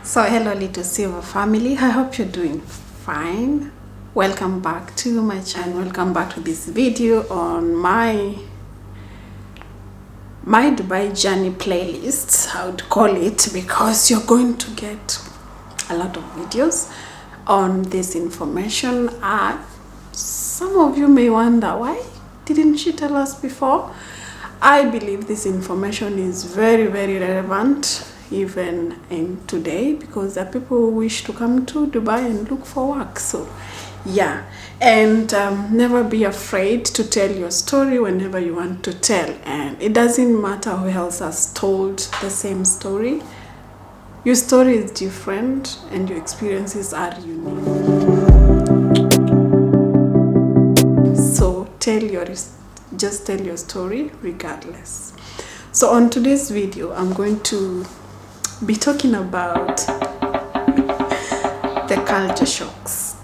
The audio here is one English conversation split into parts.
So hello Littlesilver family, I hope you're doing fine. Welcome back to my channel. Welcome back to this video on my Dubai journey playlist, I would call it, because you're going to get a lot of videos on this information. Some of you may wonder, why didn't she tell us before? I believe this information is very relevant even in today, because there are people who wish to come to Dubai and look for work. So yeah, and never be afraid to tell your story whenever you want to tell, and it doesn't matter who else has told the same story. Your story is different and your experiences are unique. So just tell your story regardless. So on today's video, I'm going to be talking about the culture shocks,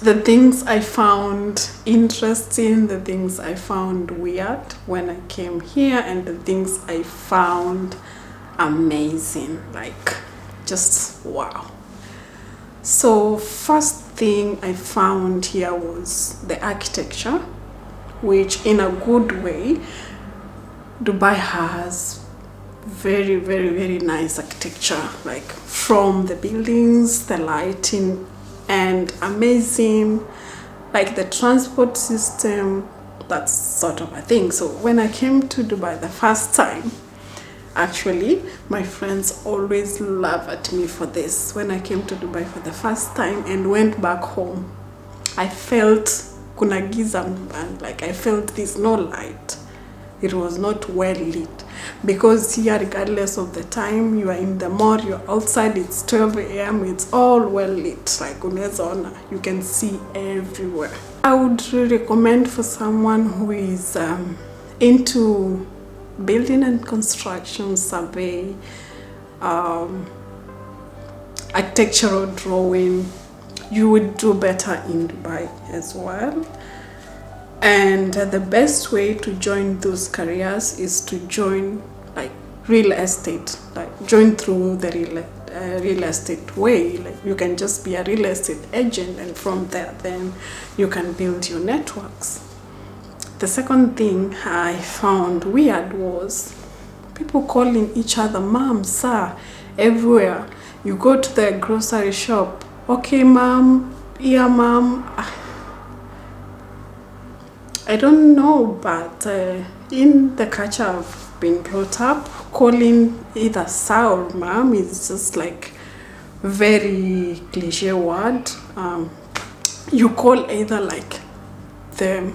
the things I found interesting, the things I found weird when I came here, and the things I found amazing, like just wow. So first thing I found here was the architecture, which in a good way, Dubai has very nice architecture, like from the buildings, the lighting, and amazing, like the transport system, that sort of a thing. So when I came to Dubai the first time, actually my friends always laugh at me for this. When I came to Dubai for the first time and went back home, I felt kuna giza, and like I felt there's no light. It was not well lit, because here, regardless of the time you are in the mall, you're outside, it's 12 a.m, it's all well lit, like unaweza, you can see everywhere. I would recommend for someone who is into building and construction, survey, architectural drawing, you would do better in Dubai as well. And the best way to join those careers is to join like real estate, like join through the real estate way. Like you can just be a real estate agent, and from there then you can build your networks. The second thing I found weird was people calling each other mom, sir, everywhere. You go to the grocery shop, okay mom, yeah mom. I don't know, but in the culture I've been brought up, calling either sir or mom is just like very cliche word. You call either like the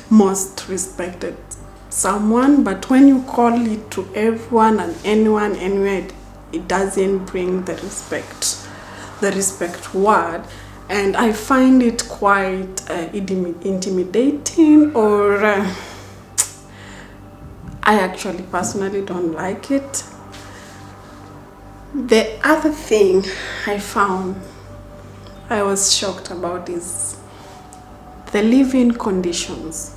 most respected someone, but when you call it to everyone and anyone anywhere, it doesn't bring the respect word. And I find it quite intimidating, or I actually personally don't like it. The other thing I found I was shocked about is the living conditions.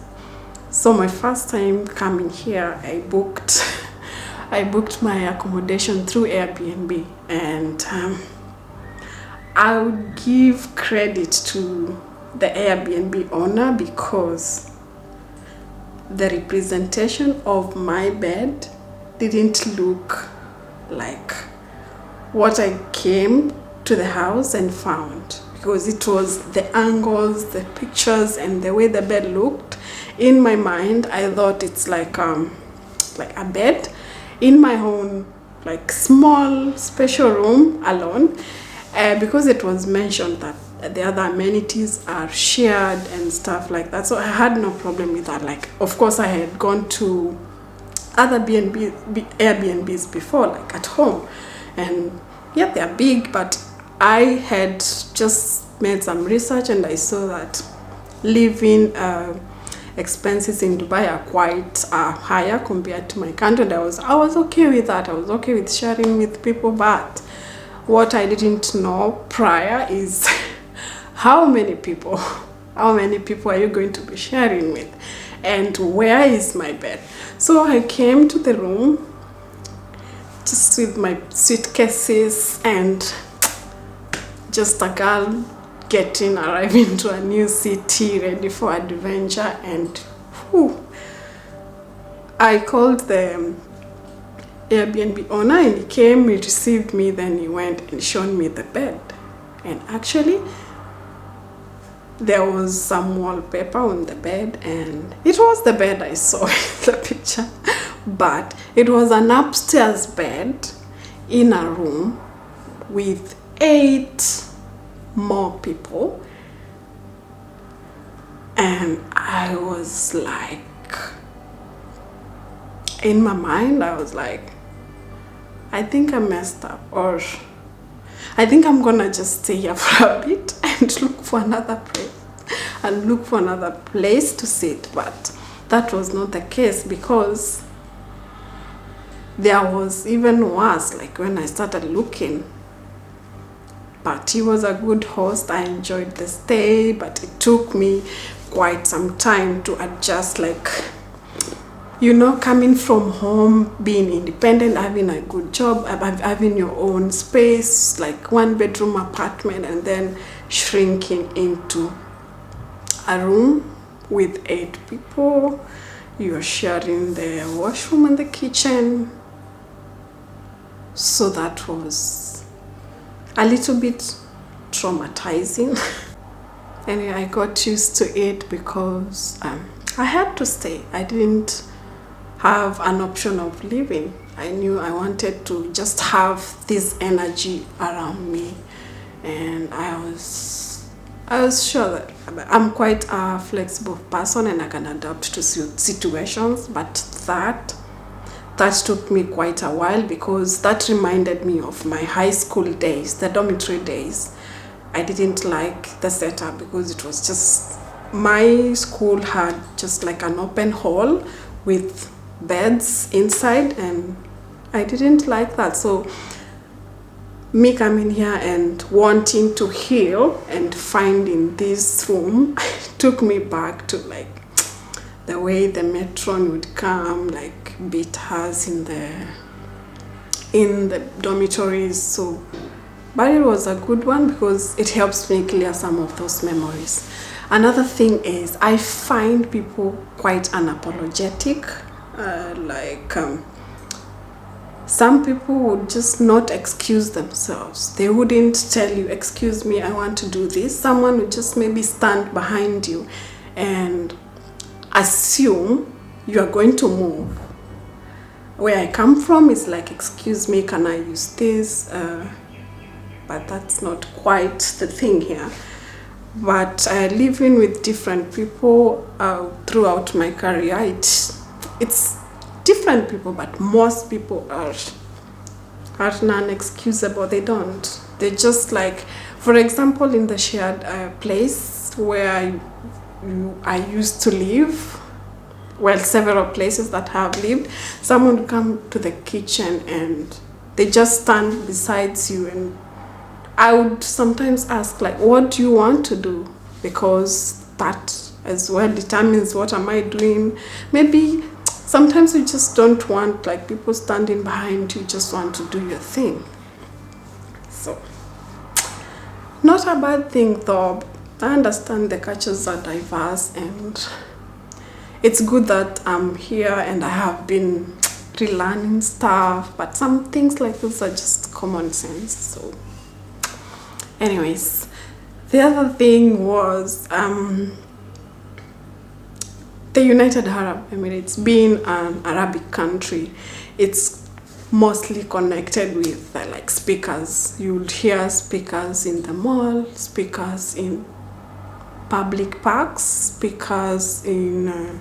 So my first time coming here, I booked my accommodation through Airbnb, and I would give credit to the Airbnb owner, because the representation of my bed didn't look like what I came to the house and found, because it was the angles, the pictures, and the way the bed looked. In my mind, I thought it's like a bed in my own like small special room alone. Because it was mentioned that the other amenities are shared and stuff like that, so I had no problem with that. Like, of course, I had gone to other Airbnbs before, like at home, and yeah, they're big, but I had just made some research and I saw that living expenses in Dubai are quite higher compared to my country, and I was okay with that. I was okay with sharing with people, but what I didn't know prior is how many people are you going to be sharing with, and where is my bed? So I came to the room, just with my suitcases and just a girl arriving to a new city, ready for adventure. And whew, I called the Airbnb owner, and he came, he received me, then he went and showed me the bed. And actually, there was some wallpaper on the bed, and it was the bed I saw in the picture, but it was an upstairs bed in a room with 8 more people. And I was like, in my mind, I was like, I think I messed up, or I think I'm gonna just stay here for a bit and look for another place to sit. But that was not the case, because there was even worse, like when I started looking. But he was a good host. I enjoyed the stay, but it took me quite some time to adjust, like, you know, coming from home, being independent, having a good job, having your own space, like 1-bedroom apartment, and then shrinking into a room with 8 people. You're sharing the washroom and the kitchen. So that was a little bit traumatizing. Anyway, I got used to it because I had to stay. I didn't have an option of leaving. I knew I wanted to just have this energy around me, and I was sure that I'm quite a flexible person and I can adapt to situations. But that took me quite a while, because that reminded me of my high school days, the dormitory days. I didn't like the setup because it was just, my school had just like an open hall with beds inside, and I didn't like that. So me coming here and wanting to heal and finding this room took me back to like the way the matron would come, like beat us in the dormitories. So, but it was a good one because it helps me clear some of those memories. Another thing is, I find people quite unapologetic. Some people would just not excuse themselves. They wouldn't tell you, excuse me, I want to do this. Someone would just maybe stand behind you and assume you are going to move. Where I come from is like, excuse me, can I use this? But that's not quite the thing here. But living with different people throughout my career, it's different people, but most people are non-excusable. They just like, for example, in the shared place where I used to live, well, several places that I have lived, someone would come to the kitchen and they just stand beside you, and I would sometimes ask, like, what do you want to do? Because that as well determines what am I doing. Maybe sometimes you just don't want like people standing behind you, just want to do your thing. So, not a bad thing though. I understand the cultures are diverse, and it's good that I'm here and I have been relearning stuff, but some things like this are just common sense. So anyways, the other thing was the United Arab Emirates, being an Arabic country, it's mostly connected with like speakers. You'll hear speakers in the mall, speakers in public parks, speakers in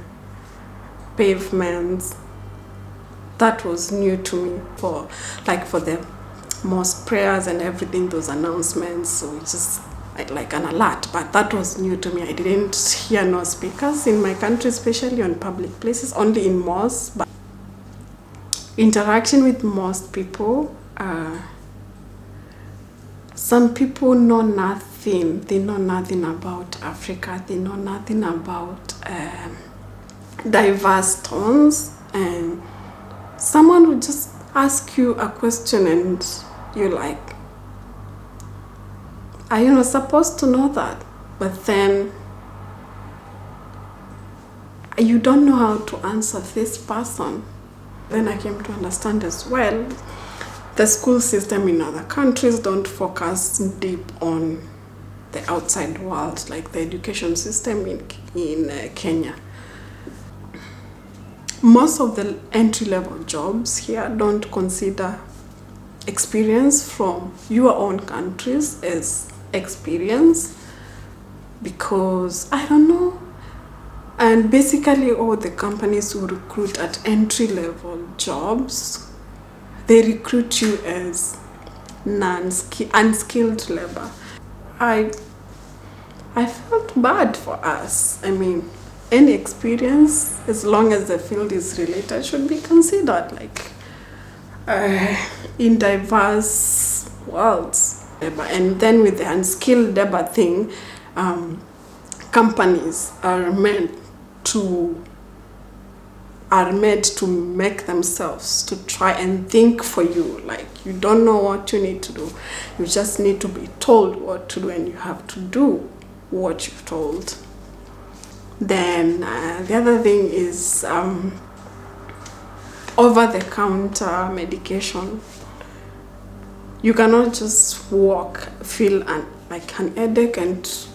pavements. That was new to me, for the mosque prayers and everything, those announcements. So it's just like an alert, but that was new to me. I didn't hear no speakers in my country, especially on public places, only in mosques. But interaction with most people, some people know nothing. They know nothing about Africa. They know nothing about diverse tones, and someone would just ask you a question and you're like, are you not supposed to know that? But then you don't know how to answer this person. Then I came to understand as well, the school system in other countries don't focus deep on the outside world, like the education system in Kenya. Most of the entry-level jobs here don't consider experience from your own countries as experience, because I don't know. And basically all the companies who recruit at entry-level jobs, they recruit you as unskilled labor. I felt bad for us. I mean, any experience, as long as the field is related, should be considered, like in diverse worlds. And then with the unskilled labor thing, companies are made to make themselves to try and think for you. Like, you don't know what you need to do, you just need to be told what to do, and you have to do what you're told. Then the other thing is over-the-counter medication. You cannot just feel like an headache and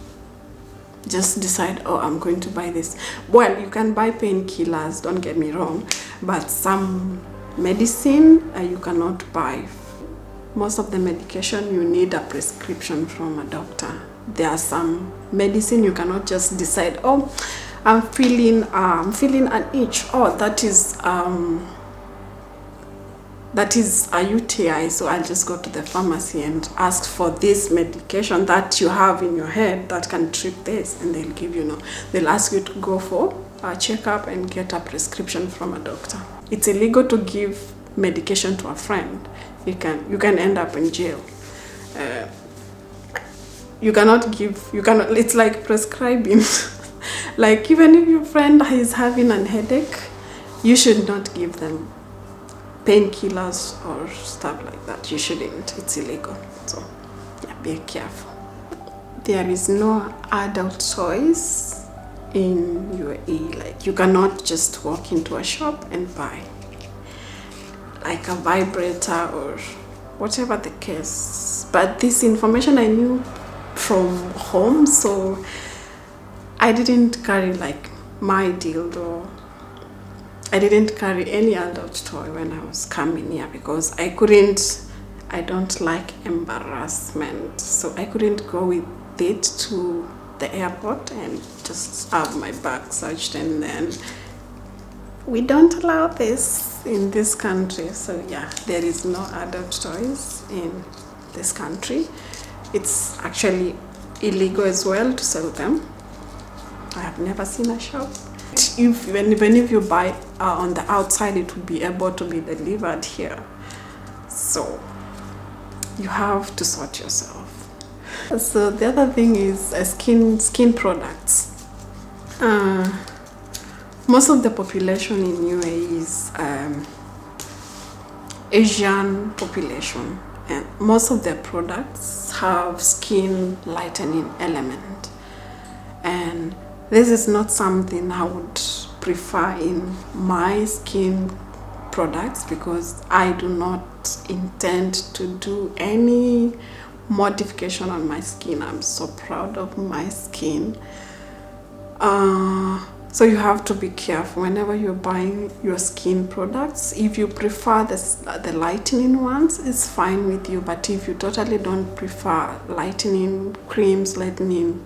just decide, oh, I'm going to buy this. Well, you can buy painkillers, don't get me wrong, but some medicine you cannot buy. Most of the medication, you need a prescription from a doctor. There are some medicine you cannot just decide, oh, I'm feeling an itch, oh, that is a UTI, so I'll just go to the pharmacy and ask for this medication that you have in your head that can treat this, and they'll give you, they'll ask you to go for a checkup and get a prescription from a doctor. It's illegal to give medication to a friend. You can end up in jail. It's like prescribing. Like, even if your friend is having a headache, you should not give them painkillers or stuff like that. You shouldn't. It's illegal. So yeah, be careful. There is no adult toys in UAE. Like, you cannot just walk into a shop and buy like a vibrator or whatever the case. But this information I knew from home, so I didn't carry like my dildo. I didn't carry any adult toy when I was coming here, because I don't like embarrassment. So I couldn't go with it to the airport and just have my bag searched, and then we don't allow this in this country. So yeah, there is no adult toys in this country. It's actually illegal as well to sell them. I have never seen a shop. Even if you buy on the outside, it will be able to be delivered here. So you have to sort yourself. So the other thing is skin products. Most of the population in UAE is Asian population, and most of their products have skin lightening element, and this is not something I would prefer in my skin products, because I do not intend to do any modification on my skin. I'm so proud of my skin. So you have to be careful whenever you're buying your skin products. If you prefer the lightening ones, it's fine with you. But if you totally don't prefer lightening creams, lightening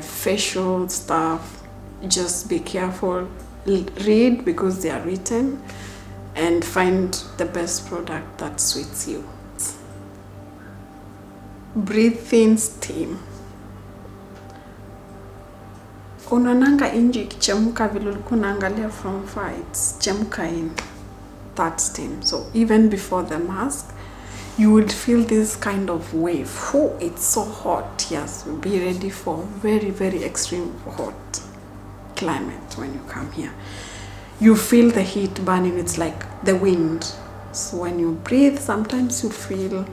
facial stuff, just be careful. Read, because they are written, and find the best product that suits you. Breathe in steam. Unaonanga inji ikichemka vile ulikuwa unaangalia from far, it's chemka in that steam. So even before the mask, you would feel this kind of wave. Oh, it's so hot. Yes, be ready for very, very extreme hot climate when you come here. You feel the heat burning. It's like the wind. So when you breathe, sometimes you feel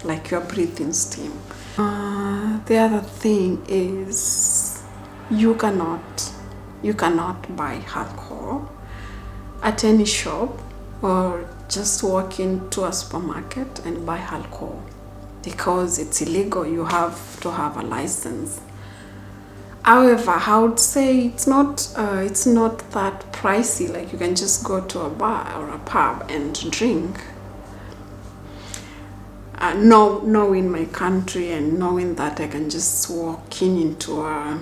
like you're breathing steam. The other thing is you cannot buy alcohol at any shop or just walk into a supermarket and buy alcohol because it's illegal. You have to have a license. However, I would say it's not that pricey. Like you can just go to a bar or a pub and drink. Knowing my country and knowing that I can just walk into a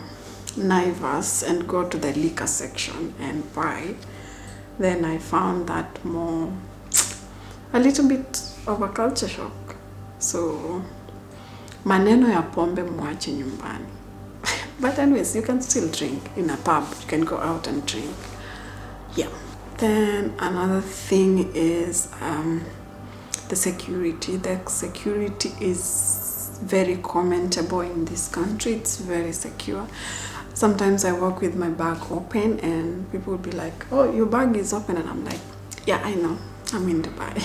Naivas and go to the liquor section and buy, then I found that a little bit of a culture shock. So maneno ya pombe mwache nyumbani. But anyways, you can still drink in a pub. You can go out and drink. Yeah. Then another thing is the security. The security is very commendable in this country. It's very secure. Sometimes I walk with my bag open and people will be like, oh, your bag is open. And I'm like, yeah, I know. I'm in Dubai.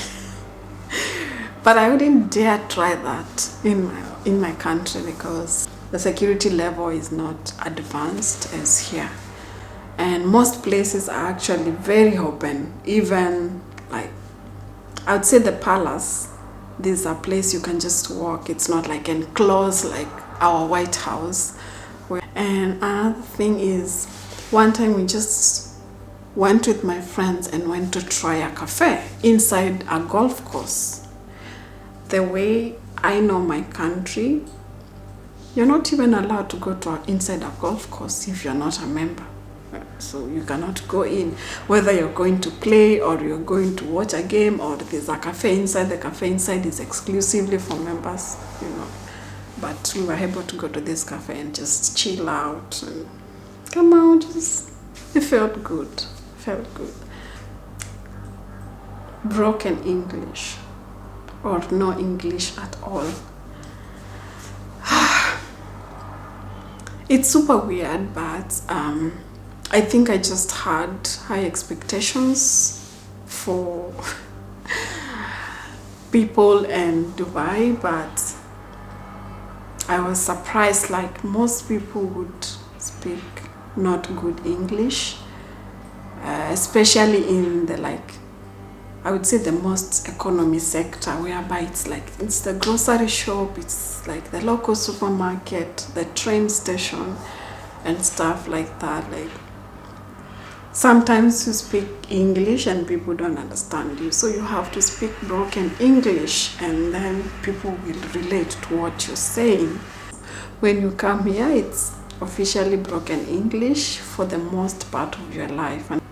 But I wouldn't dare try that in my country because the security level is not advanced as here. And most places are actually very open. Even like, I would say the palace, this is a place you can just walk. It's not like enclosed like our White House. And another thing is, one time we just went with my friends and went to try a cafe inside a golf course. The way I know my country, you're not even allowed to go inside a golf course if you're not a member. So you cannot go in, whether you're going to play or you're going to watch a game or there's a cafe inside. The cafe inside is exclusively for members, But we were able to go to this cafe and just chill out and come out. It felt good. Broken English or no English at all. It's super weird, but I think I just had high expectations for people in Dubai, but I was surprised. Like most people would speak not good English, especially in the I would say the most economy sector, whereby it's the grocery shop, it's like the local supermarket, the train station and stuff like that. Like sometimes you speak English and people don't understand you, so you have to speak broken English and then people will relate to what you're saying. When you come here, it's officially broken English for the most part of your life. And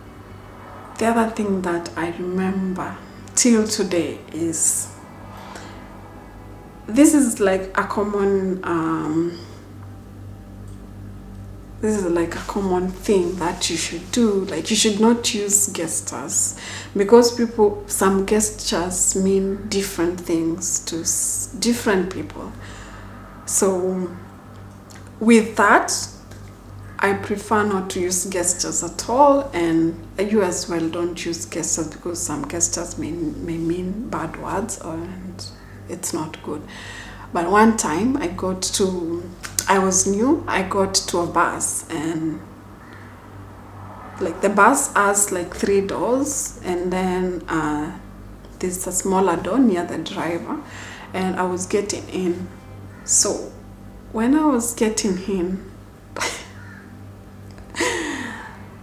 the other thing that I remember till today is, this is like a common thing that you should do. Like you should not use gestures because some gestures mean different things to different people. So with that, I prefer not to use gestures at all, and you as well don't use gestures because some gestures may mean bad words and it's not good. But one time I was new, I got to a bus and like the bus has like 3 doors and then there's a smaller door near the driver and I was getting in. So when I was getting in,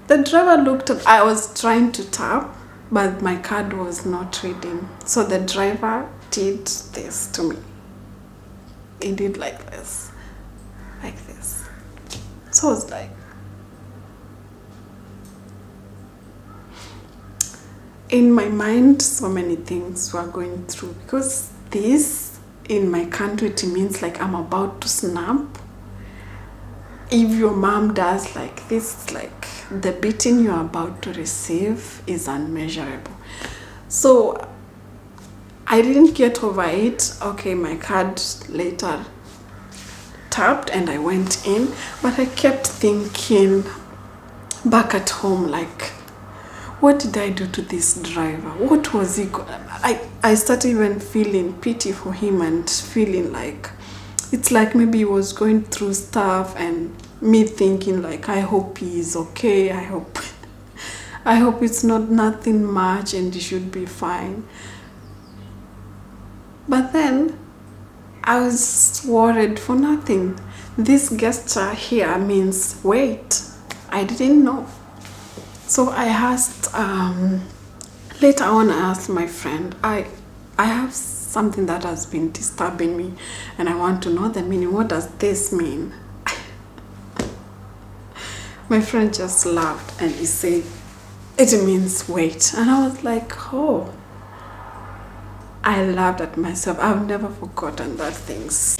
the driver looked at, I was trying to tap, but my card was not reading. So the driver did this to me. He did like this. So I was like, in my mind, so many things were going through because this, in my country, it means like I'm about to snap. If your mom does like this, like the beating you're about to receive is unmeasurable. So I didn't get over it. Okay, my card later tapped and I went in, but I kept thinking back at home, like, what did I do to this driver? What was he? I started even feeling pity for him and feeling like it's like maybe he was going through stuff, and me thinking like, I hope he is okay. I hope it's not nothing much and he should be fine. But then I was worried for nothing. This gesture here means wait. I didn't know. So I asked, later on I asked my friend, I have something that has been disturbing me and I want to know the meaning. What does this mean? My friend just laughed and he said, it means wait. And I was like, oh. I laughed at myself. I've never forgotten that things.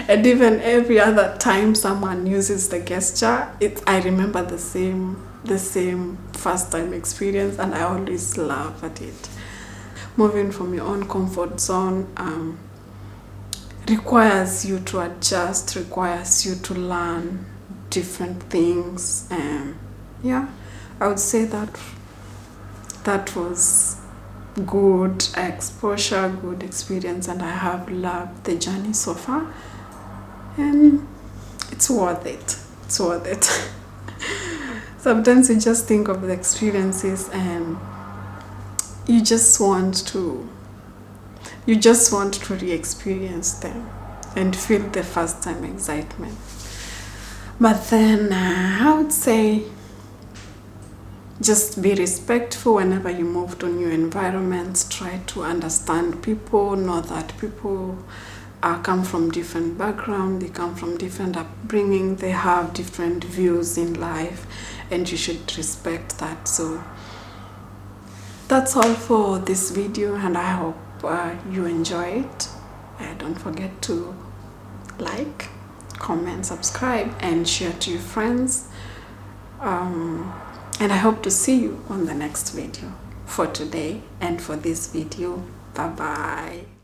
And even every other time someone uses the gesture, I remember the same first time experience, and I always laugh at it. Moving from your own comfort zone requires you to adjust, requires you to learn different things. Yeah, I would say that was good exposure, good experience, and I have loved the journey so far, and it's worth it. Sometimes you just think of the experiences and you just want to re-experience them and feel the first time excitement. But then I would say just be respectful whenever you move to new environments. Try to understand people, know that people come from different backgrounds, they come from different upbringing, they have different views in life, and you should respect that. So that's all for this video, and I hope you enjoy it. Don't forget to like, comment, subscribe, and share to your friends. And I hope to see you on the next video. For today and for this video, bye bye.